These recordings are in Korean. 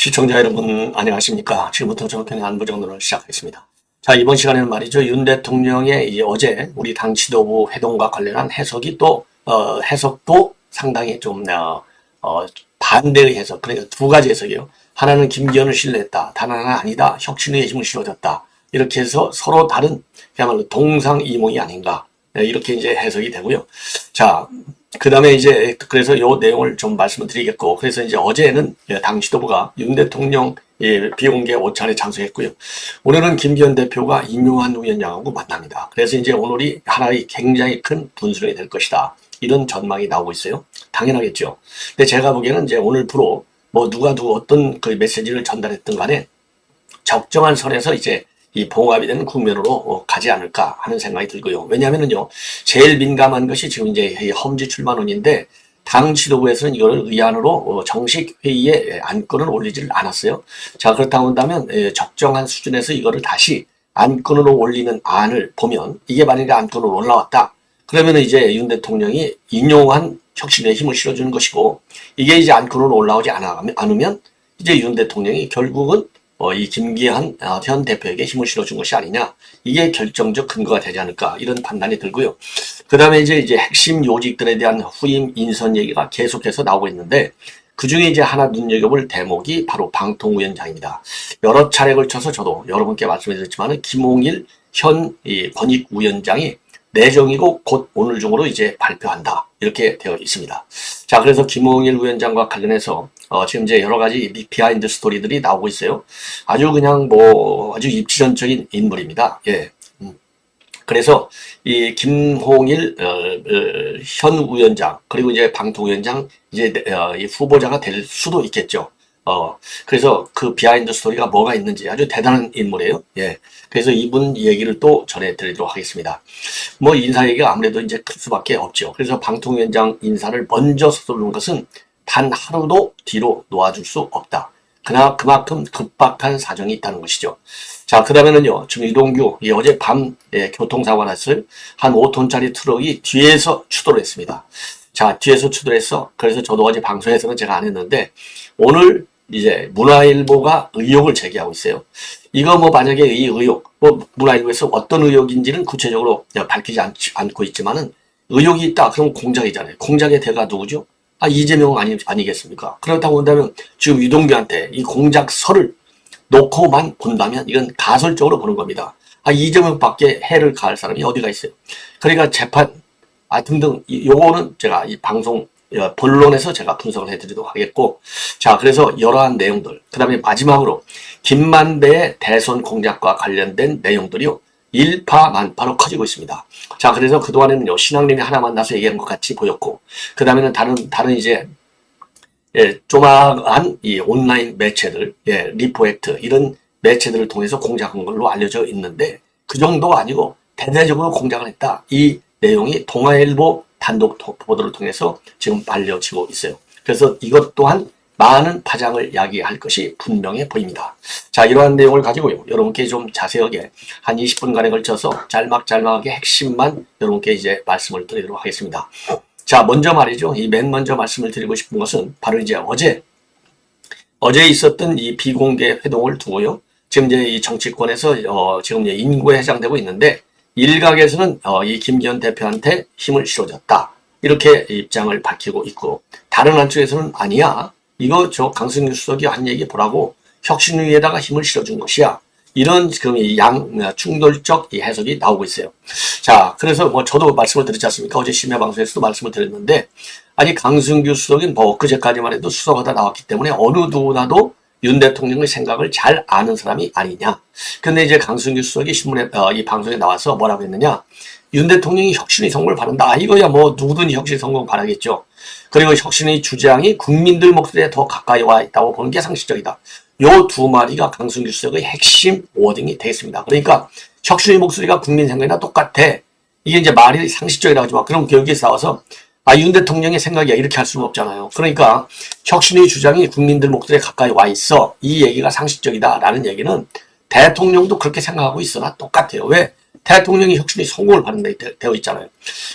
시청자 여러분 안녕하십니까. 지금부터 정확한 안보정론을 시작하겠습니다. 자, 이번 시간에는 말이죠. 윤 대통령의 어제 우리 당 지도부 회동과 관련한 해석이 해석도 상당히 좀 반대의 해석. 그러니까 두 가지 해석이에요. 하나는 김기현을 신뢰했다. 다른 하나는 아니다. 혁신의 힘을 실어줬다. 이렇게 해서 서로 다른 그야말로 동상이몽이 아닌가. 이렇게 이제 해석이 되고요. 자, 그 다음에 이제 그래서 요 내용을 좀 말씀을 드리겠고, 그래서 이제 어제는 당 지도부가 윤 대통령 비공개 오찬에 참석했고요. 오늘은 김기현 대표가 인용한 위원장하고 만납니다. 그래서 이제 오늘이 하나의 굉장히 큰 분수령이 될 것이다. 이런 전망이 나오고 있어요. 당연하겠죠. 근데 제가 보기에는 이제 오늘부로 뭐 누가 어떤 그 메시지를 전달했든 간에 적정한 선에서 이제 이 봉합이 되는 국면으로 가지 않을까 하는 생각이 들고요. 왜냐하면요, 제일 민감한 것이 지금 이제 험지 출마론인데 당 지도부에서는 이거를 의안으로 정식 회의에 안건을 올리질 않았어요. 자, 그렇다고 한다면 적정한 수준에서 이거를 다시 안건으로 올리는 안을 보면 이게 만약에 안건으로 올라왔다. 그러면 이제 윤 대통령이 인용한 혁신의 힘을 실어주는 것이고, 이게 이제 안건으로 올라오지 않으면 이제 윤 대통령이 결국은 이 김기현 현 대표에게 힘을 실어준 것이 아니냐, 이게 결정적 근거가 되지 않을까, 이런 판단이 들고요. 그 다음에 이제 핵심 요직들에 대한 후임 인선 얘기가 계속해서 나오고 있는데, 그 중에 이제 하나 눈여겨볼 대목이 바로 방통위원장입니다. 여러 차례 걸쳐서 저도 여러분께 말씀드렸지만 김홍일 현 권익위원장이 내정이고 곧 오늘 중으로 이제 발표한다, 이렇게 되어 있습니다. 자, 그래서 김홍일 위원장과 관련해서 지금 이제 여러 가지 비하인드 스토리들이 나오고 있어요. 아주 그냥 아주 입지전적인 인물입니다. 예. 그래서 이 김홍일 현 위원장, 그리고 이제 방통위원장 이제 이 후보자가 될 수도 있겠죠. 그래서 그 비하인드 스토리가 뭐가 있는지 아주 대단한 인물이에요. 예. 그래서 이분 얘기를 또 전해드리도록 하겠습니다. 뭐 인사 얘기가 아무래도 이제 클 수밖에 없죠. 그래서 방통위원장 인사를 먼저 서두르는 것은 단 하루도 뒤로 놓아줄 수 없다. 그만큼 급박한 사정이 있다는 것이죠. 자, 그 다음에는요, 지금 유동규, 어제 밤 교통사고가 났어요. 한 5톤짜리 트럭이 뒤에서 추돌을 했습니다. 자, 뒤에서 추돌했어. 그래서 저도 어제 방송에서는 제가 안 했는데, 오늘 이제 문화일보가 의혹을 제기하고 있어요. 이거 만약에 이 의혹, 문화일보에서 어떤 의혹인지는 구체적으로 밝히지 않고 있지만은, 의혹이 있다. 그럼 공작이잖아요. 공작의 대가 누구죠? 이재명 아니겠습니까? 그렇다고 한다면 지금 유동규한테 이 공작서를 놓고만 본다면 이건 가설적으로 보는 겁니다. 이재명밖에 해를 가할 사람이 어디가 있어요? 그러니까 재판 등등, 요거는 제가 이 방송 본론에서 제가 분석을 해드리도록 하겠고, 자, 그래서 여러한 내용들, 그 다음에 마지막으로 김만배의 대선 공작과 관련된 내용들이요, 일파만파로 커지고 있습니다. 자, 그래서 그동안에는요, 신앙님이 하나 만나서 얘기한 것 같이 보였고, 그 다음에는 다른 이제, 조그마한 이 온라인 매체들, 리포액트, 이런 매체들을 통해서 공작한 걸로 알려져 있는데, 그 정도가 아니고, 대대적으로 공작을 했다. 이 내용이 동아일보 단독 보도를 통해서 지금 알려지고 있어요. 그래서 이것 또한 많은 파장을 야기할 것이 분명해 보입니다. 자, 이러한 내용을 가지고요, 여러분께 좀 자세하게 한 20분간에 걸쳐서 짤막짤막하게 핵심만 여러분께 이제 말씀을 드리도록 하겠습니다. 자, 먼저 말이죠. 맨 먼저 말씀을 드리고 싶은 것은 바로 이제 어제 있었던 이 비공개 회동을 두고요, 지금 이제 이 정치권에서 지금 이제 인고에 해당되고 있는데, 일각에서는 이 김기현 대표한테 힘을 실어줬다, 이렇게 입장을 밝히고 있고, 다른 한쪽에서는 아니야, 이거 강승규 수석이 한 얘기 보라고 혁신위에다가 힘을 실어준 것이야, 이런 지금 충돌적 해석이 나오고 있어요. 자, 그래서 저도 말씀을 드렸지 않습니까? 어제 심야 방송에서도 말씀을 드렸는데, 강승규 수석이 엊그제까지만 해도 수석하다 나왔기 때문에 어느 누구나도 윤 대통령의 생각을 잘 아는 사람이 아니냐. 근데 이제 강승규 수석이 이 방송에 나와서 뭐라고 했느냐. 윤 대통령이 혁신의 성공을 바란다. 이거야 누구든 혁신의 성공을 바라겠죠. 그리고 혁신의 주장이 국민들 목소리에 더 가까이 와 있다고 보는 게 상식적이다. 요 두 마디가 강승규 수석의 핵심 워딩이 되겠습니다. 그러니까 혁신의 목소리가 국민 생각이나 똑같아. 이게 이제 말이 상식적이라고 하지만, 그럼 여기에 나와서 윤 대통령의 생각이야, 이렇게 할 수는 없잖아요. 그러니까 혁신의 주장이 국민들 목소리에 가까이 와 있어, 이 얘기가 상식적이다라는 얘기는 대통령도 그렇게 생각하고 있으나 똑같아요. 왜? 대통령이 혁신의 성공을 받는 데 되어 있잖아요.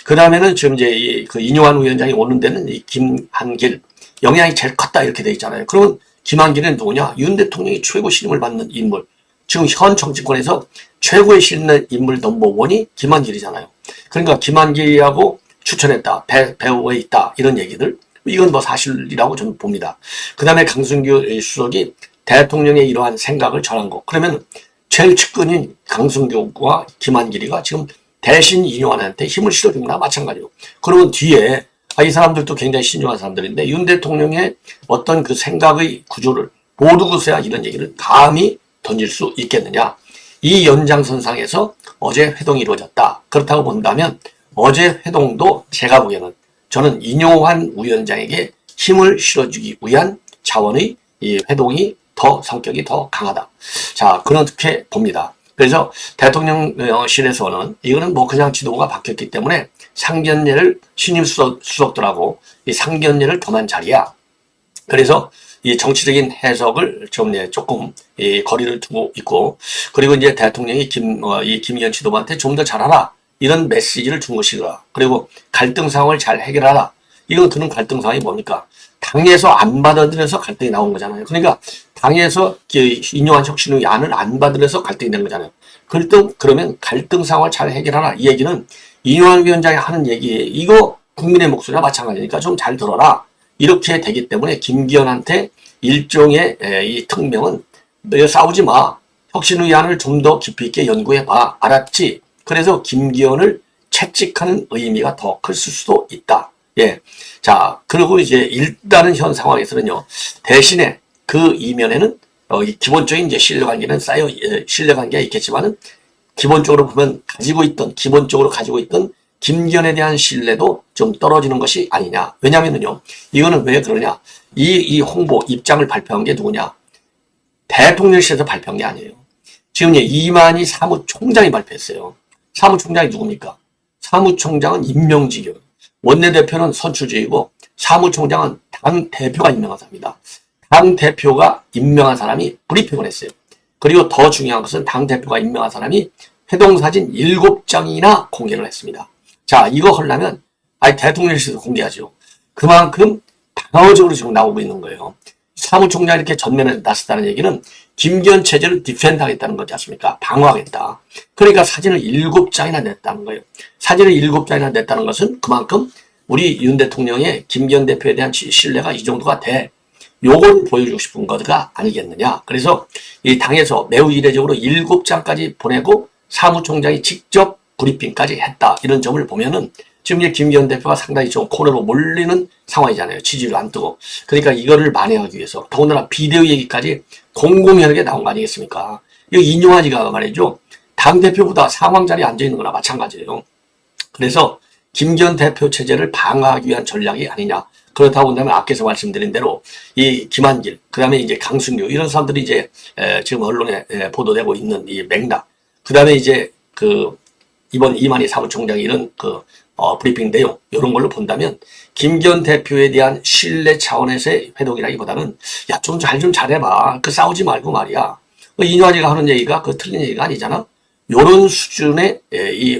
그 다음에는 지금 이제 그 인용한 위원장이 오는 데는 이 김한길 영향이 제일 컸다, 이렇게 되어 있잖아요. 그러면 김한길은 누구냐? 윤 대통령이 최고 신임을 받는 인물. 지금 현 정치권에서 최고의 신임의 인물 넘버원이 김한길이잖아요. 그러니까 김한길이라고 추천했다. 배후에 있다. 이런 얘기들. 이건 뭐 사실이라고 저는 봅니다. 그 다음에 강승규 수석이 대통령의 이러한 생각을 전한 거. 그러면 제일 측근인 강승규와 김한길이가 지금 대신 인용한한테 힘을 실어준 거나 마찬가지로. 그러면 뒤에 이 사람들도 굉장히 신중한 사람들인데 윤 대통령의 어떤 그 생각의 구조를 모르고서야 이런 얘기를 감히 던질 수 있겠느냐. 이 연장선상에서 어제 회동이 이루어졌다. 그렇다고 본다면 어제 회동도 제가 보기에는 저는 인용환 위원장에게 힘을 실어주기 위한 차원의 이 회동이 더 성격이 더 강하다. 자, 그렇게 봅니다. 그래서 대통령실에서는 이거는 뭐 그냥 지도부가 바뀌었기 때문에 상견례를 신임 수석들하고 이 상견례를 겸한 자리야. 그래서 이 정치적인 해석을 좀 조금 이 거리를 두고 있고, 그리고 이제 대통령이 이 김기현 지도부한테 좀 더 잘하라 이런 메시지를 준 것이라. 그리고 갈등 상황을 잘 해결하라. 이건 그런 갈등 상황이 뭡니까? 당에서 안 받아들여서 갈등이 나온 거잖아요. 그러니까 당에서 인용한 혁신의 안을 안 받아들여서 갈등이 된 거잖아요. 그러면 갈등 상황을 잘 해결하라. 이 얘기는 인용환 위원장이 하는 얘기, 이거 국민의 목소리와 마찬가지니까 좀 잘 들어라. 이렇게 되기 때문에 김기현한테 일종의 이 특명은 너 싸우지 마. 혁신의 안을 좀 더 깊이 있게 연구해 봐. 알았지? 그래서 김기현을 채찍하는 의미가 더 클 수도 있다. 예. 자, 그리고 이제 일단은 현 상황에서는요. 대신에 그 이면에는 기본적인 이제 신뢰관계가 있겠지만은 기본적으로 보면 기본적으로 가지고 있던 김기현에 대한 신뢰도 좀 떨어지는 것이 아니냐. 왜냐면은요. 이거는 왜 그러냐. 이 홍보 입장을 발표한 게 누구냐. 대통령실에서 발표한 게 아니에요. 지금 이만희 사무총장이 발표했어요. 사무총장이 누굽니까? 사무총장은 임명직이에요. 원내대표는 선출직이고 사무총장은 당대표가 임명한 사람입니다. 당대표가 임명한 사람이 브리핑을 했어요. 그리고 더 중요한 것은 당대표가 임명한 사람이 회동사진 7장이나 공개를 했습니다. 자, 이거 하려면 대통령실에서 공개하죠. 그만큼 방어적으로 지금 나오고 있는 거예요. 사무총장이 이렇게 전면에 나섰다는 얘기는 김기현 체제를 디펜드 하겠다는 거지 않습니까? 방어하겠다. 그러니까 사진을 7장이나 냈다는 거예요. 사진을 7장이나 냈다는 것은 그만큼 우리 윤 대통령의 김기현 대표에 대한 신뢰가 이 정도가 돼. 요걸 보여주고 싶은 거가 아니겠느냐. 그래서 이 당에서 매우 이례적으로 7장까지 보내고 사무총장이 직접 브리핑까지 했다. 이런 점을 보면은 지금 이제 김기현 대표가 상당히 좀 코너로 몰리는 상황이잖아요. 지지를 안 뜨고. 그러니까 이거를 만회하기 위해서 더군다나 비대위 얘기까지 공공연하게 나온 거 아니겠습니까? 이거 인용하지가 말이죠. 당대표보다 상황 자리에 앉아있는 거나 마찬가지예요. 그래서 김기현 대표 체제를 방어하기 위한 전략이 아니냐. 그렇다고 본다면 앞에서 말씀드린 대로 이 김한길, 그 다음에 이제 강승규 이런 사람들이 이제 지금 언론에 보도되고 있는 이 맥락, 그 다음에 이제 이번 이만희 사무총장이 이런 브리핑 내용 이런 걸로 본다면 김기현 대표에 대한 신뢰 차원에서의 회동이라기보다는 야 좀 잘해봐. 싸우지 말고 말이야. 이인환이가 하는 얘기가 틀린 얘기가 아니잖아. 이런 수준의 이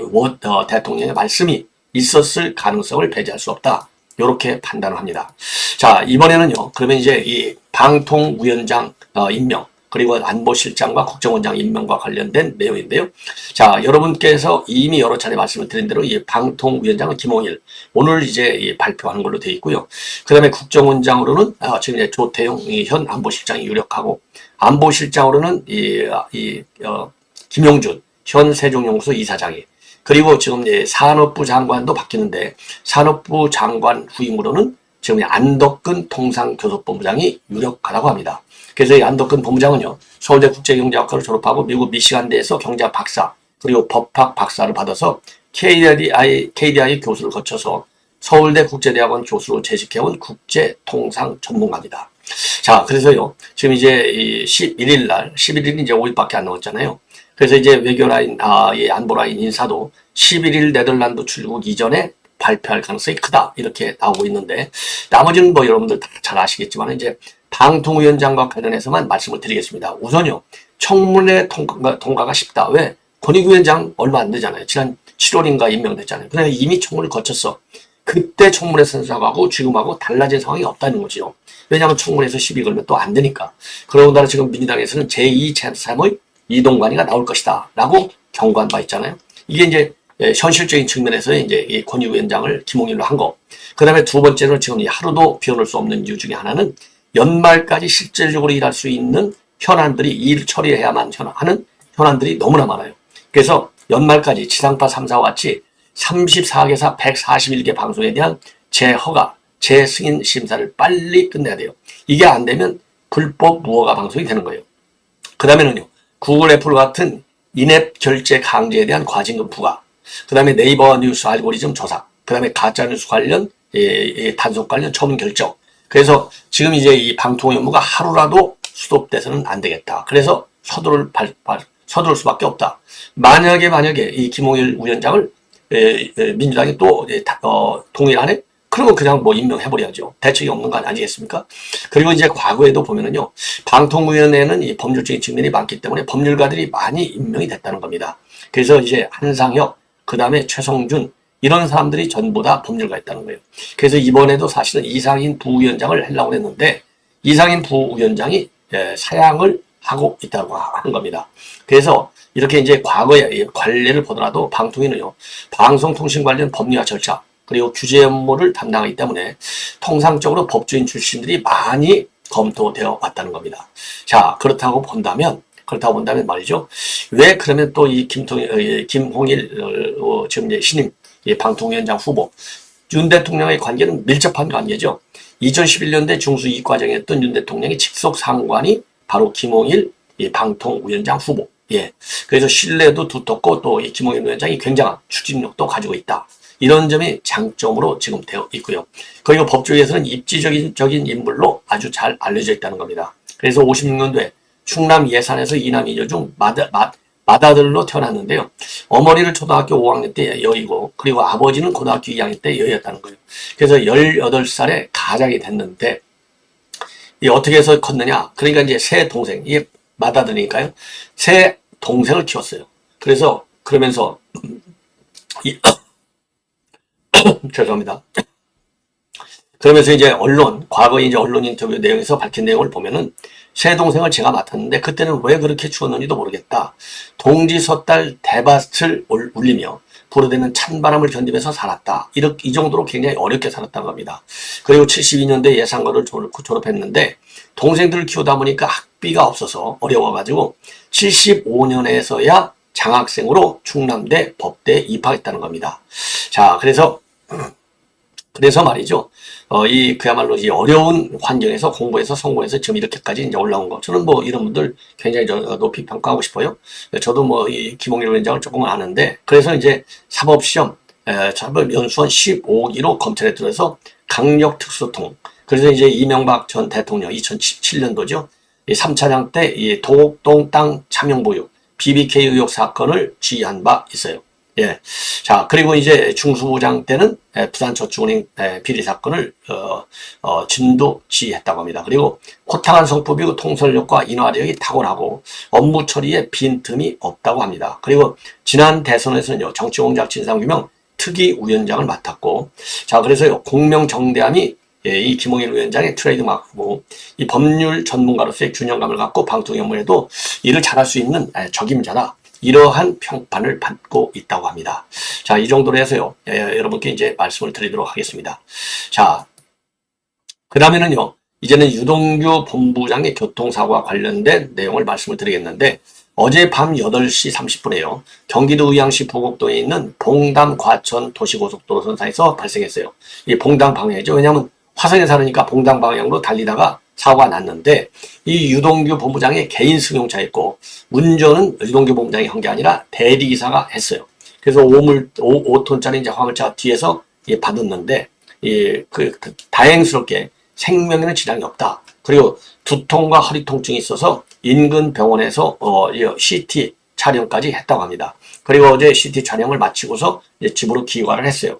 대통령의 말씀이 있었을 가능성을 배제할 수 없다. 이렇게 판단을 합니다. 자, 이번에는요. 그러면 이제 이 방통위원장 임명 그리고 안보실장과 국정원장 임명과 관련된 내용인데요. 자, 여러분께서 이미 여러 차례 말씀을 드린 대로 이 방통위원장은 김홍일 오늘 이제 발표하는 걸로 되어 있고요. 그 다음에 국정원장으로는 지금 이제 조태용 현 안보실장이 유력하고 안보실장으로는 김용준 현 세종연구소 이사장이 그리고 지금 이제 산업부 장관도 바뀌는데 산업부 장관 후임으로는 지금 안덕근 통상교섭본부장이 유력하다고 합니다. 그래서 이 안덕근 본부장은요, 서울대 국제경제학과를 졸업하고 미국 미시간대에서 경제학 박사, 그리고 법학 박사를 받아서 KDI 교수를 거쳐서 서울대 국제대학원 교수로 재직해온 국제통상 전문가입니다. 자, 그래서요, 지금 이제 11일이 이제 5일밖에 안 남았잖아요. 그래서 이제 외교라인, 안보라인 인사도 11일 네덜란드 출국 이전에 발표할 가능성이 크다. 이렇게 나오고 있는데, 나머지는 뭐 여러분들 다 잘 아시겠지만, 이제 방통위원장과 관련해서만 말씀을 드리겠습니다. 우선요, 청문회 통과가 쉽다. 왜? 권익위원장 얼마 안 되잖아요. 지난 7월인가 임명됐잖아요. 그러니까 이미 청문을 거쳤어. 그때 청문회 선수하고 지금하고 달라진 상황이 없다는 거죠. 왜냐하면 청문회에서 시비 걸면 또 안 되니까. 그러고 지금 민주당에서는 제2, 제3의 이동관이가 나올 것이다 라고 경고한 바 있잖아요. 이게 이제 현실적인 측면에서 이제 이 권익위원장을 김홍일로 한 거. 그 다음에 두 번째로 지금 하루도 비워놓을 수 없는 이유 중에 하나는 연말까지 실질적으로 일할 수 있는 현안들이 일 처리해야만 하는 현안들이 너무나 많아요. 그래서 연말까지 지상파 3사와 같이 34개사 141개 방송에 대한 재허가, 재승인 심사를 빨리 끝내야 돼요. 이게 안 되면 불법 무허가 방송이 되는 거예요. 그 다음에는요, 구글, 애플 같은 인앱 결제 강제에 대한 과징금 부과, 그 다음에 네이버 뉴스 알고리즘 조사, 그 다음에 가짜뉴스 관련, 단속 관련 처분 결정. 그래서 지금 이제 이 방통 업무가 하루라도 수독돼서는 안 되겠다. 그래서 서두를 수밖에 없다. 만약에 이 김홍일 위원장을 민주당이 또 동의 안 해? 그러면 그냥 뭐 임명해버려야죠. 대책이 없는 거 아니겠습니까? 그리고 이제 과거에도 보면은요, 방통위원회는 이 법률적인 측면이 많기 때문에 법률가들이 많이 임명이 됐다는 겁니다. 그래서 이제 한상혁, 그 다음에 최성준, 이런 사람들이 전부 다 법률가였다는 거예요. 그래서 이번에도 사실은 이상인 부위원장을 하려고 했는데, 이상인 부위원장이 사양을 하고 있다고 하는 겁니다. 그래서 이렇게 이제 과거의 관례를 보더라도 방통위는요, 방송통신 관련 법리와 절차, 그리고 규제 업무를 담당하기 때문에 통상적으로 법조인 출신들이 많이 검토되어 왔다는 겁니다. 자, 그렇다고 본다면 말이죠. 왜 그러면 또 이 김홍일 지금 이제 신임 방통위원장 후보 윤 대통령의 관계는 밀접한 관계죠. 2011년대 중수이익 과정이었던 윤 대통령의 직속 상관이 바로 김홍일 방통위원장 후보. 예. 그래서 신뢰도 두텁고 또 이 김홍일 위원장이 굉장한 추진력도 가지고 있다. 이런 점이 장점으로 지금 되어 있고요. 그리고 법조계에서는 입지적인 인물로 아주 잘 알려져 있다는 겁니다. 그래서 56년도에 충남 예산에서 이남 이녀 중 맏아들로 태어났는데요. 어머니를 초등학교 5학년 때 여이고, 그리고 아버지는 고등학교 2학년 때 여였다는 거예요. 그래서 18살에 가장이 됐는데, 이 어떻게 해서 컸느냐? 그러니까 이제 새 동생, 이게 맏아들이니까요. 새 동생을 키웠어요. 그러면서 죄송합니다. 그러면서 이제 과거에 이제 언론 인터뷰 내용에서 밝힌 내용을 보면은 새 동생을 제가 맡았는데 그때는 왜 그렇게 추웠는지도 모르겠다. 동지 섣달 대밭을 울리며 불어대는 찬바람을 견디면서 살았다. 이 정도로 굉장히 어렵게 살았다는 겁니다. 그리고 72년대 예상고를 졸업했는데 동생들을 키우다 보니까 학비가 없어서 어려워가지고 75년에서야 장학생으로 충남대 법대에 입학했다는 겁니다. 자, 그래서 말이죠. 그야말로 이 어려운 환경에서 공부해서 성공해서 지금 이렇게까지 이제 올라온 거. 저는 뭐 이런 분들 굉장히 높이 평가하고 싶어요. 저도 뭐 이 김홍일 위원장을 조금은 아는데, 그래서 이제 사법시험, 연수원 15기로 검찰에 들어서 강력특수통. 그래서 이제 이명박 전 대통령 2017년도죠. 이 3차장 때 이 도곡동 땅 차명보유, BBK 의혹 사건을 지휘한 바 있어요. 예. 자, 그리고 이제 중수부장 때는 부산저축은행 비리 사건을 진도 지휘했다고 합니다. 그리고 호탕한 성품이고 통솔력과 인화력이 탁월하고 업무 처리에 빈틈이 없다고 합니다. 그리고 지난 대선에서는요, 정치공작 진상규명 특위위원장을 맡았고, 자, 그래서요, 공명정대함이 이 김홍일 위원장의 트레이드마크고, 이 법률 전문가로서의 균형감을 갖고 방통 업무에도 일을 잘할 수 있는 적임자다. 이러한 평판을 받고 있다고 합니다. 자, 이 정도로 해서요, 여러분께 이제 말씀을 드리도록 하겠습니다. 자, 그 다음에는요, 이제는 유동규 본부장의 교통사고와 관련된 내용을 말씀을 드리겠는데, 어제 밤 8시 30분에요. 경기도 의왕시 부곡동에 있는 봉담 과천 도시고속도로 선상에서 발생했어요. 이 봉담 방향이죠. 왜냐하면 화성에 사니까 봉담 방향으로 달리다가 사고가 났는데, 이 유동규 본부장의 개인 승용차였고, 운전은 유동규 본부장이 한 게 아니라 대리기사가 했어요. 그래서 5톤짜리 이제 화물차가 뒤에서 받았는데, 다행스럽게 생명에는 지장이 없다. 그리고 두통과 허리 통증이 있어서 인근 병원에서 CT 촬영까지 했다고 합니다. 그리고 어제 CT 촬영을 마치고서 이제 집으로 귀가를 했어요.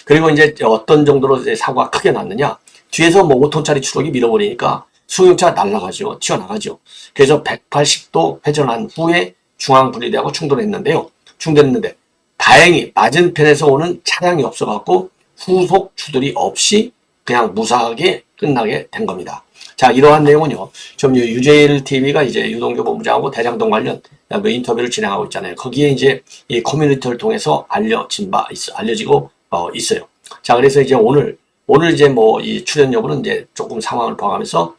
그리고 이제 어떤 정도로 이제 사고가 크게 났느냐? 뒤에서 뭐 5톤짜리 추럭이 밀어버리니까 승용차가 날아가죠. 튀어나가죠. 그래서 180도 회전한 후에 중앙분리대하고 충돌했는데 다행히 맞은편에서 오는 차량이 없어갖고 후속 추돌이 없이 그냥 무사하게 끝나게 된 겁니다. 자, 이러한 내용은요, 좀 유재일 TV가 이제 유동규 본부장하고 대장동 관련 그 인터뷰를 진행하고 있잖아요. 거기에 이제 이 커뮤니티를 통해서 알려지고 있어요. 자, 그래서 이제 오늘 이제 뭐 이 출연 여부는 이제 조금 상황을 봐가면서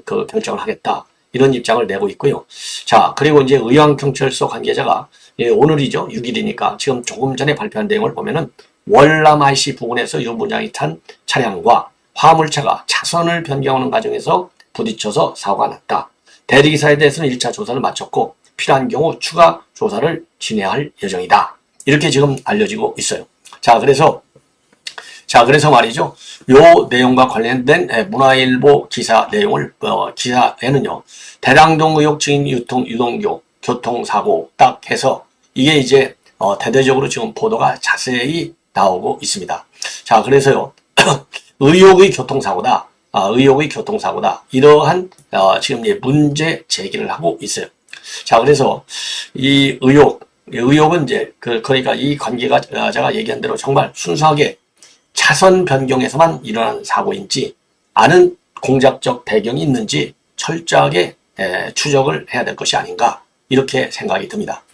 그 결정을 하겠다. 이런 입장을 내고 있고요. 자, 그리고 이제 의왕경찰서 관계자가 오늘이죠. 6일이니까 지금 조금 전에 발표한 내용을 보면은 월남 IC 부근에서 윤 부장이 탄 차량과 화물차가 차선을 변경하는 과정에서 부딪혀서 사고가 났다. 대리기사에 대해서는 1차 조사를 마쳤고 필요한 경우 추가 조사를 진행할 예정이다. 이렇게 지금 알려지고 있어요. 자, 그래서 말이죠. 요 내용과 관련된 문화일보 기사 내용을 기사에는요. 대장동 의혹 증인 유동규 교통사고 딱 해서 이게 이제 대대적으로 지금 보도가 자세히 나오고 있습니다. 자, 그래서요. 의혹의 교통사고다. 의혹의 교통사고다. 이러한 지금 문제 제기를 하고 있어요. 자, 그래서 이 의혹은 이제 그러니까 이 관계자가 얘기한 대로 정말 순수하게 차선 변경에서만 일어난 사고인지 아는 공작적 배경이 있는지 철저하게 추적을 해야 될 것이 아닌가 이렇게 생각이 듭니다.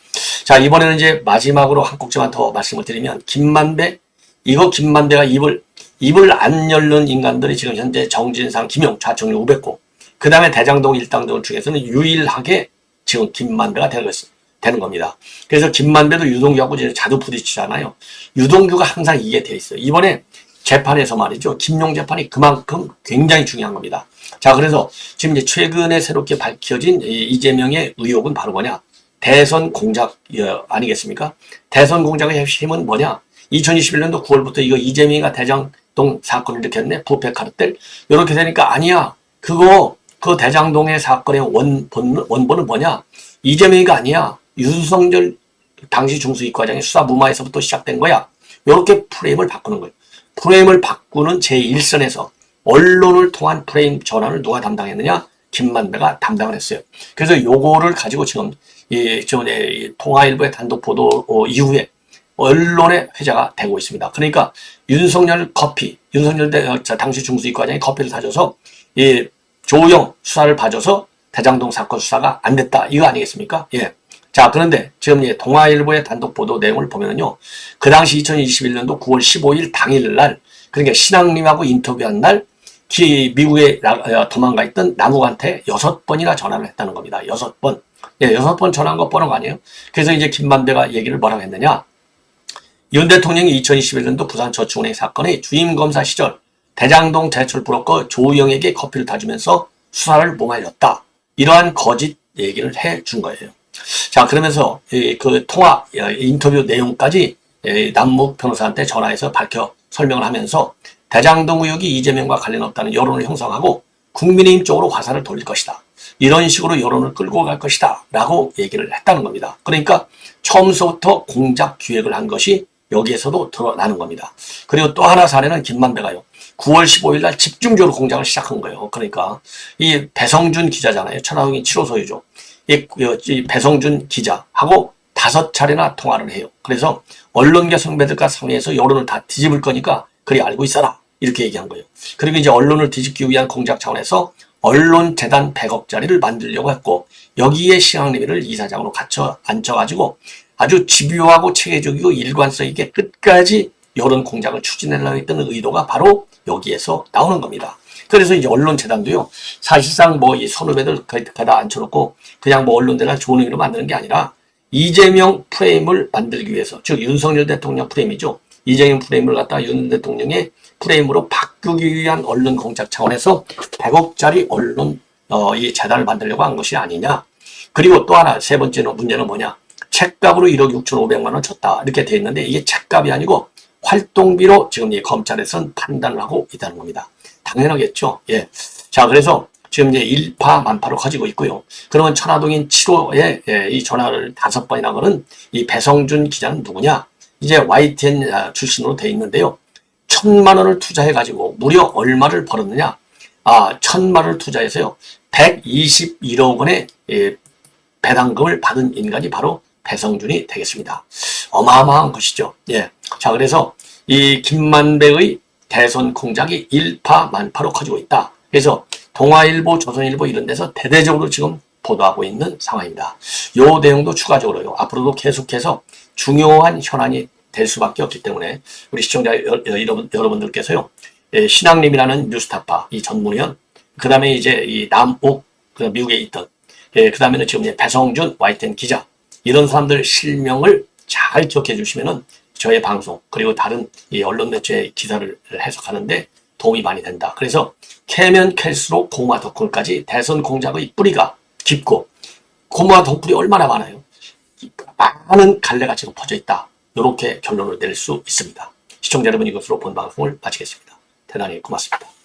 자, 이번에는 이제 마지막으로 한 꼭지만 더 말씀을 드리면 김만배가 입을 안 열는 인간들이 지금 현재 정진상, 김용, 좌청리 500고 그 다음에 대장동 일당들 중에서는 유일하게 지금 김만배가 되는 겁니다. 그래서 김만배도 유동규하고 이제 자주 부딪히잖아요. 유동규가 항상 이게 돼 있어요. 이번에 재판에서 말이죠. 김용 재판이 그만큼 굉장히 중요한 겁니다. 자, 그래서 지금 이제 최근에 새롭게 밝혀진 이재명의 의혹은 바로 뭐냐? 대선 공작 아니겠습니까? 대선 공작의 핵심은 뭐냐? 2021년도 9월부터 이거 이재명이가 대장동 사건을 일으켰네. 부패 카르텔. 이렇게 되니까 아니야. 그 대장동의 사건의 원본은 뭐냐? 이재명이가 아니야. 윤석열 당시 중수이과장의 수사 무마에서부터 시작된 거야. 이렇게 프레임을 바꾸는 거예요. 프레임을 바꾸는 제1선에서 언론을 통한 프레임 전환을 누가 담당했느냐? 김만배가 담당을 했어요. 그래서 요거를 가지고 지금 통화일보의 단독 보도 이후에 언론의 회자가 되고 있습니다. 그러니까 윤석열 당시 중수이과장이 커피를 사줘서 조영 수사를 봐줘서 대장동 사건 수사가 안 됐다. 이거 아니겠습니까? 예. 자, 그런데 지금 동아일보의 단독 보도 내용을 보면요. 그 당시 2021년도 9월 15일 당일날, 그러니까 신앙님하고 인터뷰한 날, 미국에 도망가 있던 남욱한테 6번이나 전화를 했다는 겁니다. 6번. 예, 6번 전화한 거 뻔한 거 아니에요? 그래서 이제 김만배가 얘기를 뭐라고 했느냐. 윤 대통령이 2021년도 부산저축은행 사건의 주임검사 시절 대장동 대출 브로커 조우영에게 커피를 타주면서 수사를 무마했다. 이러한 거짓 얘기를 해 준 거예요. 자, 그러면서 그 통화 인터뷰 내용까지 남욱 변호사한테 전화해서 설명을 하면서 대장동 의혹이 이재명과 관련 없다는 여론을 형성하고 국민의힘 쪽으로 화살을 돌릴 것이다. 이런 식으로 여론을 끌고 갈 것이다. 라고 얘기를 했다는 겁니다. 그러니까 처음부터 공작 기획을 한 것이 여기에서도 드러나는 겁니다. 그리고 또 하나 사례는 김만배가요. 9월 15일 날 집중적으로 공작을 시작한 거예요. 그러니까 이 배성준 기자잖아요. 천하동인 7호 소유주. 이 배성준 기자하고 5차례나 통화를 해요. 그래서 언론계 선배들과 상의해서 여론을 다 뒤집을 거니까 그리 알고 있어라. 이렇게 얘기한 거예요. 그리고 이제 언론을 뒤집기 위한 공작 차원에서 언론재단 100억짜리를 만들려고 했고 여기에 신앙리비를 이사장으로 앉혀가지고 아주 집요하고 체계적이고 일관성 있게 끝까지 여론 공작을 추진하려고 했던 의도가 바로 여기에서 나오는 겁니다. 그래서 이제 언론재단도요, 사실상 뭐 이 선후배들 거기다 앉혀놓고 그냥 뭐 언론재단 좋은 의미로 만드는 게 아니라 이재명 프레임을 만들기 위해서, 즉 윤석열 대통령 프레임이죠. 이재명 프레임을 갖다가 윤 대통령의 프레임으로 바꾸기 위한 언론 공작 차원에서 100억짜리 언론 이 재단을 만들려고 한 것이 아니냐. 그리고 또 하나 세 번째 문제는 뭐냐. 책값으로 1억 6,500만 원 줬다. 이렇게 돼 있는데 이게 책값이 아니고 활동비로 지금 이 검찰에서는 판단을 하고 있다는 겁니다. 당연하겠죠. 예. 자, 그래서 지금 이제 일파만파로 커지고 있고요. 그러면 천화동인 7호에 이 전화를 5번이나 거는 이 배성준 기자는 누구냐? 이제 YTN 출신으로 돼 있는데요. 1,000만 원을 투자해가지고 무려 얼마를 벌었느냐? 1,000만 원을 투자해서요. 121억 원의 배당금을 받은 인간이 바로 배성준이 되겠습니다. 어마어마한 것이죠. 예. 자, 그래서 이 김만배의 대선 공작이 일파만파로 커지고 있다. 그래서 동아일보, 조선일보 이런 데서 대대적으로 지금 보도하고 있는 상황입니다. 요 내용도 추가적으로요. 앞으로도 계속해서 중요한 현안이 될 수밖에 없기 때문에 우리 시청자 여러분들께서요. 신앙림이라는 뉴스타파 이 전문위원, 그 다음에 이제 이 남옥, 미국에 있던, 그 다음에는 지금 이제 배성준 YTN 기자, 이런 사람들 실명을 잘 기억해 주시면은 저의 방송, 그리고 다른 이 언론 매체의 기사를 해석하는데 도움이 많이 된다. 그래서 캐면 캘수록 고구마 덕분까지 대선 공작의 뿌리가 깊고, 고구마 덕분이 얼마나 많아요. 많은 갈래가 지금 퍼져 있다. 이렇게 결론을 낼 수 있습니다. 시청자 여러분, 이것으로 본 방송을 마치겠습니다. 대단히 고맙습니다.